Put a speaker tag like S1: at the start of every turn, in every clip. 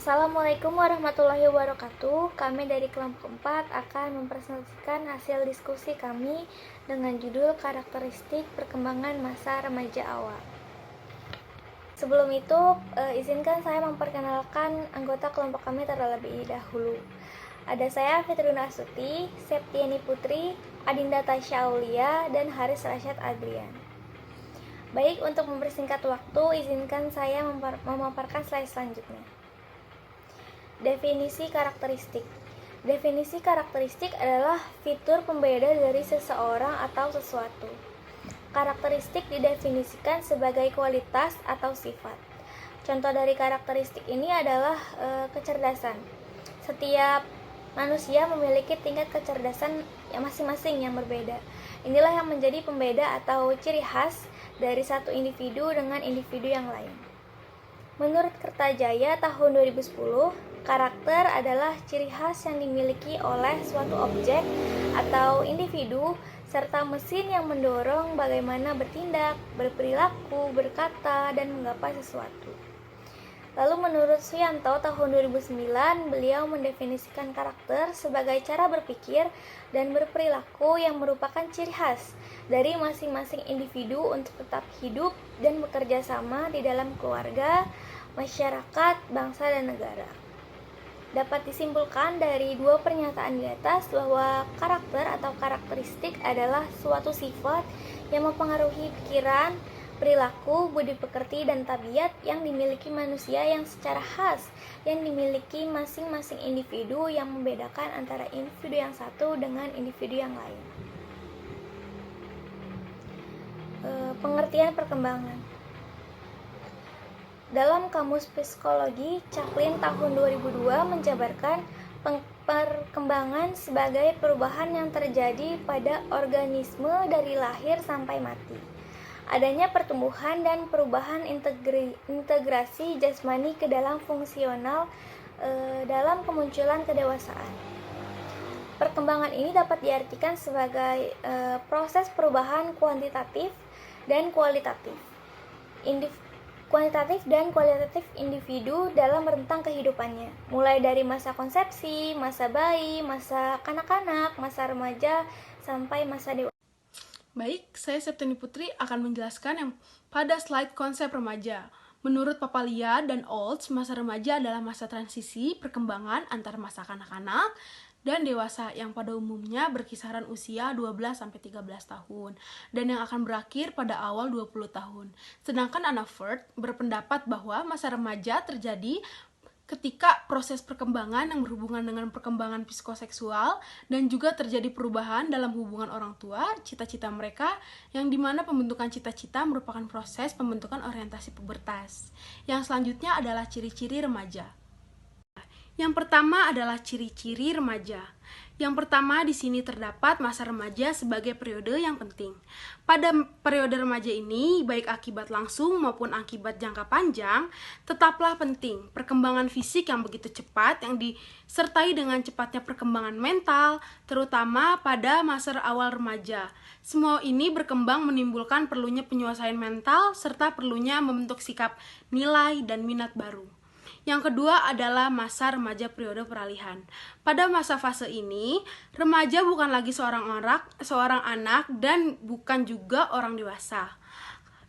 S1: Assalamualaikum warahmatullahi wabarakatuh. Kami dari kelompok 4 akan mempresentasikan hasil diskusi kami dengan judul karakteristik perkembangan masa remaja awal. Sebelum itu, izinkan saya memperkenalkan anggota kelompok kami terlebih dahulu. Ada saya Fitrina Astuti, Septiani Putri, Adinda Tasya Aulia, dan Haris Rasyad Adrian. Baik, untuk mempersingkat waktu, izinkan saya memaparkan slide selanjutnya. Definisi karakteristik. Definisi karakteristik adalah fitur pembeda dari seseorang atau sesuatu. Karakteristik didefinisikan sebagai kualitas atau sifat. Contoh dari karakteristik ini adalah kecerdasan. Setiap manusia memiliki tingkat kecerdasan yang masing-masing yang berbeda. Inilah yang menjadi pembeda atau ciri khas dari satu individu dengan individu yang lain. Menurut Kertajaya tahun 2010, karakter adalah ciri khas yang dimiliki oleh suatu objek atau individu serta mesin yang mendorong bagaimana bertindak, berperilaku, berkata, dan menggapai sesuatu. Lalu menurut Suyanto tahun 2009, beliau mendefinisikan karakter sebagai cara berpikir dan berperilaku yang merupakan ciri khas dari masing-masing individu untuk tetap hidup dan bekerja sama di dalam keluarga, masyarakat, bangsa, dan negara. Dapat disimpulkan dari dua pernyataan di atas bahwa karakter atau karakteristik adalah suatu sifat yang mempengaruhi pikiran, perilaku, budi pekerti, dan tabiat yang dimiliki manusia yang secara khas yang dimiliki masing-masing individu yang membedakan antara individu yang satu dengan individu yang lain. Pengertian perkembangan. Dalam Kamus Psikologi, Chaplin tahun 2002 menjabarkan perkembangan sebagai perubahan yang terjadi pada organisme dari lahir sampai mati. Adanya pertumbuhan dan perubahan integrasi jasmani ke dalam fungsional dalam kemunculan kedewasaan. Perkembangan ini dapat diartikan sebagai proses perubahan kuantitatif dan kualitatif. Kuantitatif dan kualitatif individu dalam rentang kehidupannya, mulai dari masa konsepsi, masa bayi, masa kanak-kanak, masa remaja, sampai masa dewasa.
S2: Baik, saya Septiani Putri akan menjelaskan yang pada slide konsep remaja. Menurut Papalia dan Olds, masa remaja adalah masa transisi perkembangan antara masa kanak-kanak dan dewasa yang pada umumnya berkisaran usia 12-13 tahun dan yang akan berakhir pada awal 20 tahun. Sedangkan Anna Ford berpendapat bahwa masa remaja terjadi ketika proses perkembangan yang berhubungan dengan perkembangan psikoseksual dan juga terjadi perubahan dalam hubungan orang tua, cita-cita mereka, yang dimana pembentukan cita-cita merupakan proses pembentukan orientasi pubertas. Yang selanjutnya adalah ciri-ciri remaja. Yang pertama adalah ciri-ciri remaja. Yang pertama di sini terdapat masa remaja sebagai periode yang penting. Pada periode remaja ini, baik akibat langsung maupun akibat jangka panjang, tetaplah penting perkembangan fisik yang begitu cepat yang disertai dengan cepatnya perkembangan mental, terutama pada masa awal remaja. Semua ini berkembang menimbulkan perlunya penyelesaian mental serta perlunya membentuk sikap, nilai, dan minat baru. Yang kedua adalah masa remaja periode peralihan. Pada masa fase ini, remaja bukan lagi seorang anak dan bukan juga orang dewasa.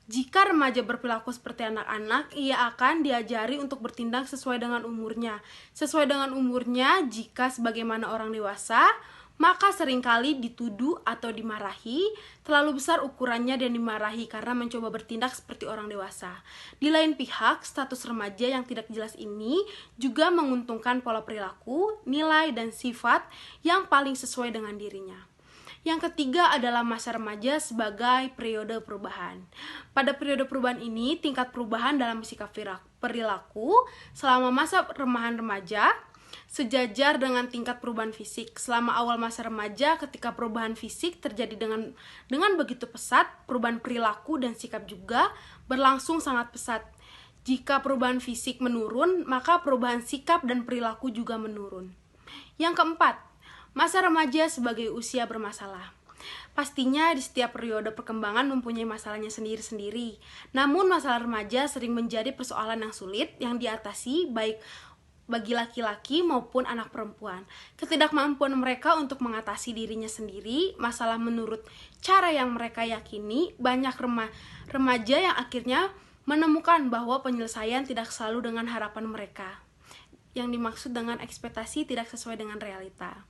S2: Jika remaja berperilaku seperti anak-anak, ia akan diajari untuk bertindak sesuai dengan umurnya. Sesuai dengan umurnya, jika sebagaimana orang dewasa, maka seringkali dituduh atau dimarahi, terlalu besar ukurannya dan dimarahi karena mencoba bertindak seperti orang dewasa. Di lain pihak, status remaja yang tidak jelas ini juga menguntungkan pola perilaku, nilai, dan sifat yang paling sesuai dengan dirinya. Yang ketiga adalah masa remaja sebagai periode perubahan. Pada periode perubahan ini, tingkat perubahan dalam sikap perilaku selama masa remaja sejajar dengan tingkat perubahan fisik. Selama awal masa remaja, ketika perubahan fisik terjadi dengan begitu pesat, perubahan perilaku dan sikap juga berlangsung sangat pesat. Jika perubahan fisik menurun, maka perubahan sikap dan perilaku juga menurun. Yang keempat, masa remaja sebagai usia bermasalah. Pastinya di setiap periode perkembangan mempunyai masalahnya sendiri-sendiri. Namun masalah remaja sering menjadi persoalan yang sulit yang diatasi baik bagi laki-laki maupun anak perempuan. Ketidakmampuan mereka untuk mengatasi dirinya sendiri, masalah menurut cara yang mereka yakini, banyak remaja yang akhirnya menemukan bahwa penyelesaian tidak selalu dengan harapan mereka. Yang dimaksud dengan ekspektasi tidak sesuai dengan realita.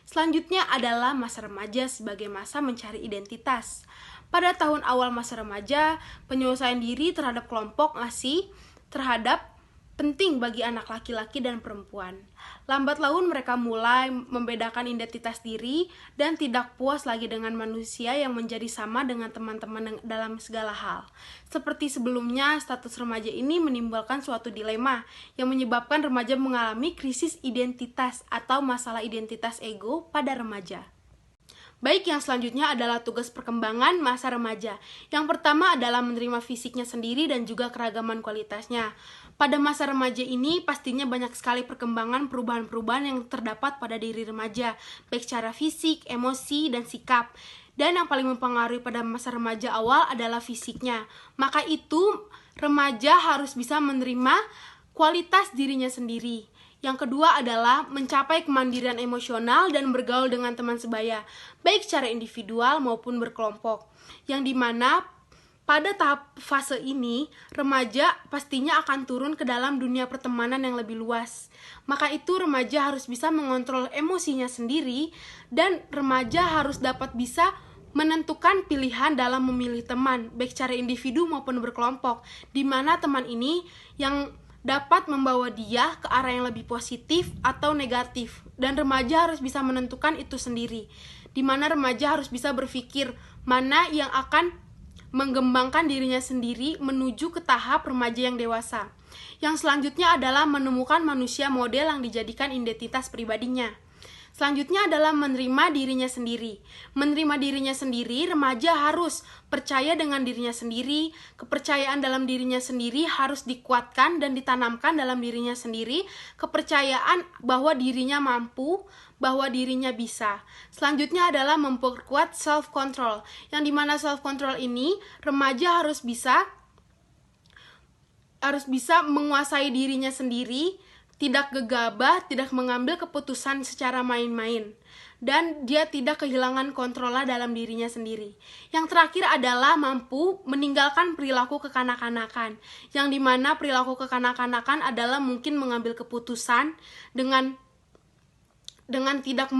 S2: Selanjutnya adalah masa remaja sebagai masa mencari identitas. Pada tahun awal masa remaja, penyelesaian diri terhadap kelompok ngasih terhadap penting bagi anak laki-laki dan perempuan. Lambat laun mereka mulai membedakan identitas diri dan tidak puas lagi dengan manusia yang menjadi sama dengan teman-teman dalam segala hal. Seperti sebelumnya, status remaja ini menimbulkan suatu dilema yang menyebabkan remaja mengalami krisis identitas atau masalah identitas ego pada remaja. Baik, yang selanjutnya adalah tugas perkembangan masa remaja. Yang pertama adalah menerima fisiknya sendiri dan juga keragaman kualitasnya. Pada masa remaja ini pastinya banyak sekali perkembangan perubahan-perubahan yang terdapat pada diri remaja, baik secara fisik, emosi, dan sikap. Dan yang paling mempengaruhi pada masa remaja awal adalah fisiknya. Maka itu, remaja harus bisa menerima kualitas dirinya sendiri. Yang kedua adalah mencapai kemandirian emosional dan bergaul dengan teman sebaya, baik secara individual maupun berkelompok. Yang dimana pada tahap fase ini, remaja pastinya akan turun ke dalam dunia pertemanan yang lebih luas. Maka itu remaja harus bisa mengontrol emosinya sendiri dan remaja harus dapat bisa menentukan pilihan dalam memilih teman, baik secara individu maupun berkelompok, di mana teman ini yang dapat membawa dia ke arah yang lebih positif atau negatif. Dan remaja harus bisa menentukan itu sendiri, di mana remaja harus bisa berpikir mana yang akan mengembangkan dirinya sendiri menuju ke tahap remaja yang dewasa. Yang selanjutnya adalah menemukan manusia model yang dijadikan identitas pribadinya. Selanjutnya adalah menerima dirinya sendiri. Menerima dirinya sendiri, remaja harus percaya dengan dirinya sendiri. Kepercayaan dalam dirinya sendiri harus dikuatkan dan ditanamkan dalam dirinya sendiri. Kepercayaan bahwa dirinya mampu, bahwa dirinya bisa. Selanjutnya adalah memperkuat self-control. Yang dimana self-control ini, remaja harus bisa menguasai dirinya sendiri, tidak gegabah, tidak mengambil keputusan secara main-main, dan dia tidak kehilangan kontrolnya dalam dirinya sendiri. Yang terakhir adalah mampu meninggalkan perilaku kekanak-kanakan, yang dimana perilaku kekanak-kanakan adalah mungkin mengambil keputusan dengan tidak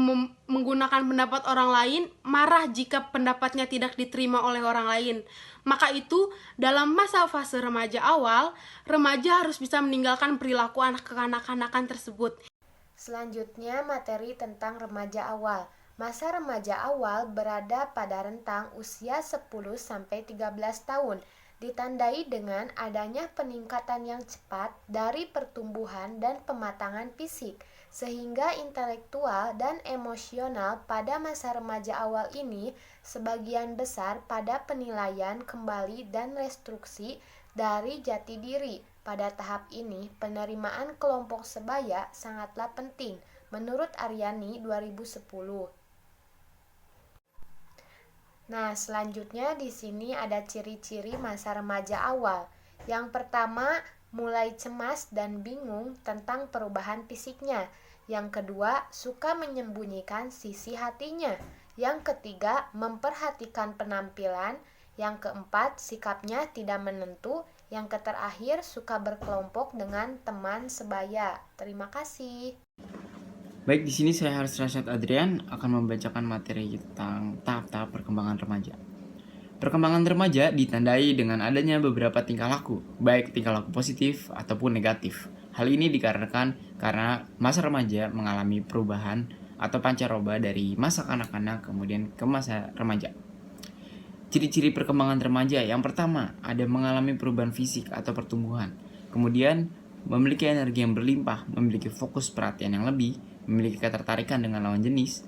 S2: menggunakan pendapat orang lain, marah jika pendapatnya tidak diterima oleh orang lain. Maka itu, dalam masa fase remaja awal, remaja harus bisa meninggalkan perilaku anak kekanak-kanakan tersebut.
S3: Selanjutnya, materi tentang remaja awal. Masa remaja awal berada pada rentang usia 10-13 tahun, ditandai dengan adanya peningkatan yang cepat dari pertumbuhan dan pematangan fisik, sehingga intelektual dan emosional pada masa remaja awal ini sebagian besar pada penilaian kembali dan restruksi dari jati diri. Pada tahap ini, penerimaan kelompok sebaya sangatlah penting, menurut Aryani 2010. Nah, selanjutnya di sini ada ciri-ciri masa remaja awal. Yang pertama, mulai cemas dan bingung tentang perubahan fisiknya. Yang kedua, suka menyembunyikan sisi hatinya. Yang ketiga, memperhatikan penampilan. Yang keempat, sikapnya tidak menentu. Yang terakhir, suka berkelompok dengan teman sebaya. Terima kasih.
S4: Baik, di sini saya Haris Rasyad Adrian akan membacakan materi tentang tahap-tahap perkembangan remaja. Perkembangan remaja ditandai dengan adanya beberapa tingkah laku, baik tingkah laku positif ataupun negatif. Hal ini dikarenakan karena masa remaja mengalami perubahan atau pancaroba dari masa kanak-kanak kemudian ke masa remaja. Ciri-ciri perkembangan remaja yang pertama, ada mengalami perubahan fisik atau pertumbuhan. Kemudian, memiliki energi yang berlimpah, memiliki fokus perhatian yang lebih, memiliki ketertarikan dengan lawan jenis,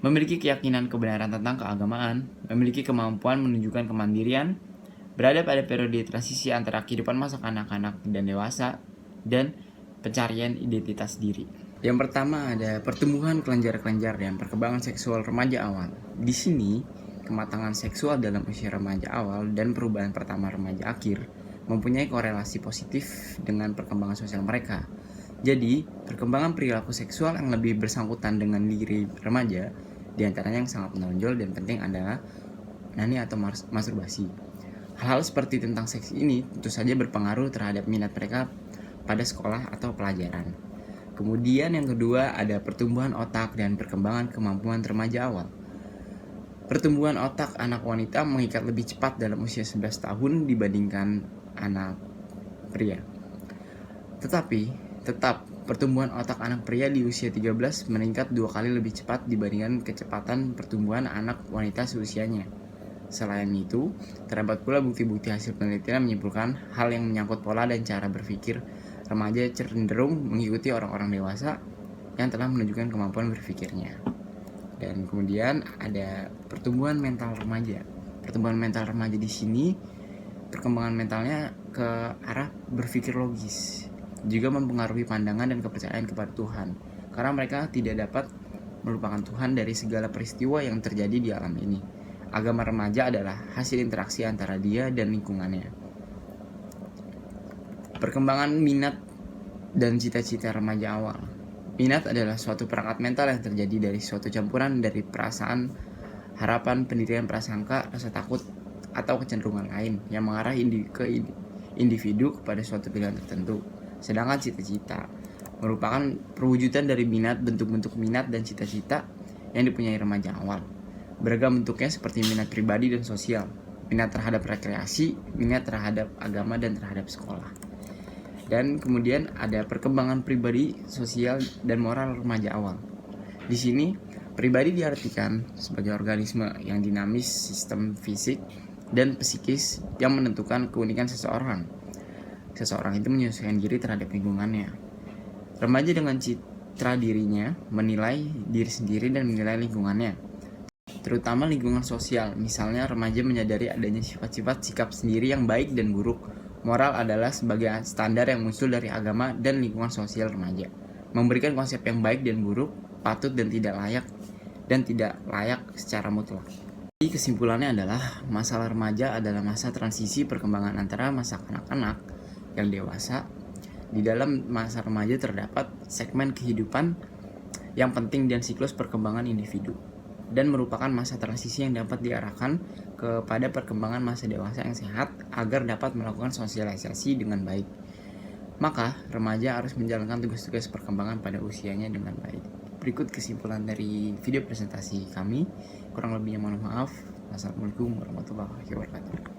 S4: memiliki keyakinan kebenaran tentang keagamaan, memiliki kemampuan menunjukkan kemandirian, berada pada periode transisi antara kehidupan masa kanak-kanak dan dewasa, dan pencarian identitas diri. Yang pertama ada pertumbuhan kelenjar-kelenjar dan perkembangan seksual remaja awal. Di sini, kematangan seksual dalam usia remaja awal dan perubahan pertama remaja akhir mempunyai korelasi positif dengan perkembangan sosial mereka. Jadi, perkembangan perilaku seksual yang lebih bersangkutan dengan diri remaja, diantaranya yang sangat menonjol dan penting adalah onani atau masturbasi. Hal-hal seperti tentang seks ini tentu saja berpengaruh terhadap minat mereka pada sekolah atau pelajaran. Kemudian yang kedua ada pertumbuhan otak dan perkembangan kemampuan remaja awal. Pertumbuhan otak anak wanita mengikat lebih cepat dalam usia 11 tahun dibandingkan anak pria. Tetap pertumbuhan otak anak pria di usia 13 meningkat 2 kali lebih cepat dibandingkan kecepatan pertumbuhan anak wanita seusianya. Selain itu, terdapat pula bukti-bukti hasil penelitian menyimpulkan hal yang menyangkut pola dan cara berpikir remaja cenderung mengikuti orang-orang dewasa yang telah menunjukkan kemampuan berpikirnya. Dan kemudian ada pertumbuhan mental remaja. Pertumbuhan mental remaja di sini perkembangan mentalnya ke arah berpikir logis, juga mempengaruhi pandangan dan kepercayaan kepada Tuhan, karena mereka tidak dapat melupakan Tuhan dari segala peristiwa yang terjadi di alam ini. Agama remaja adalah hasil interaksi antara dia dan lingkungannya. Perkembangan minat dan cita-cita remaja awal. Minat adalah suatu perangkat mental yang terjadi dari suatu campuran dari perasaan, harapan, pendirian prasangka, rasa takut, atau kecenderungan lain yang mengarah ke individu kepada suatu pilihan tertentu. Sedangkan cita-cita merupakan perwujudan dari minat, bentuk-bentuk minat dan cita-cita yang dipunyai remaja awal. Beragam bentuknya seperti minat pribadi dan sosial, minat terhadap rekreasi, minat terhadap agama dan terhadap sekolah. Dan kemudian ada perkembangan pribadi, sosial, dan moral remaja awal. Di sini, pribadi diartikan sebagai organisme yang dinamis, sistem fisik dan psikis yang menentukan keunikan seseorang. Seseorang itu menyesuaikan diri terhadap lingkungannya. Remaja dengan citra dirinya menilai diri sendiri dan menilai lingkungannya, terutama lingkungan sosial. Misalnya, remaja menyadari adanya sifat-sifat sikap sendiri yang baik dan buruk. Moral adalah sebagai standar yang muncul dari agama dan lingkungan sosial remaja, memberikan konsep yang baik dan buruk, patut dan tidak layak secara mutlak. Jadi kesimpulannya adalah masa remaja adalah masa transisi perkembangan antara masa kanak-kanak yang dewasa. Di dalam masa remaja terdapat segmen kehidupan yang penting dan siklus perkembangan individu, dan merupakan masa transisi yang dapat diarahkan kepada perkembangan masa dewasa yang sehat agar dapat melakukan sosialisasi dengan baik. Maka, remaja harus menjalankan tugas-tugas perkembangan pada usianya dengan baik. Berikut kesimpulan dari video presentasi kami. Kurang lebihnya mohon maaf. Wassalamualaikum warahmatullahi wabarakatuh.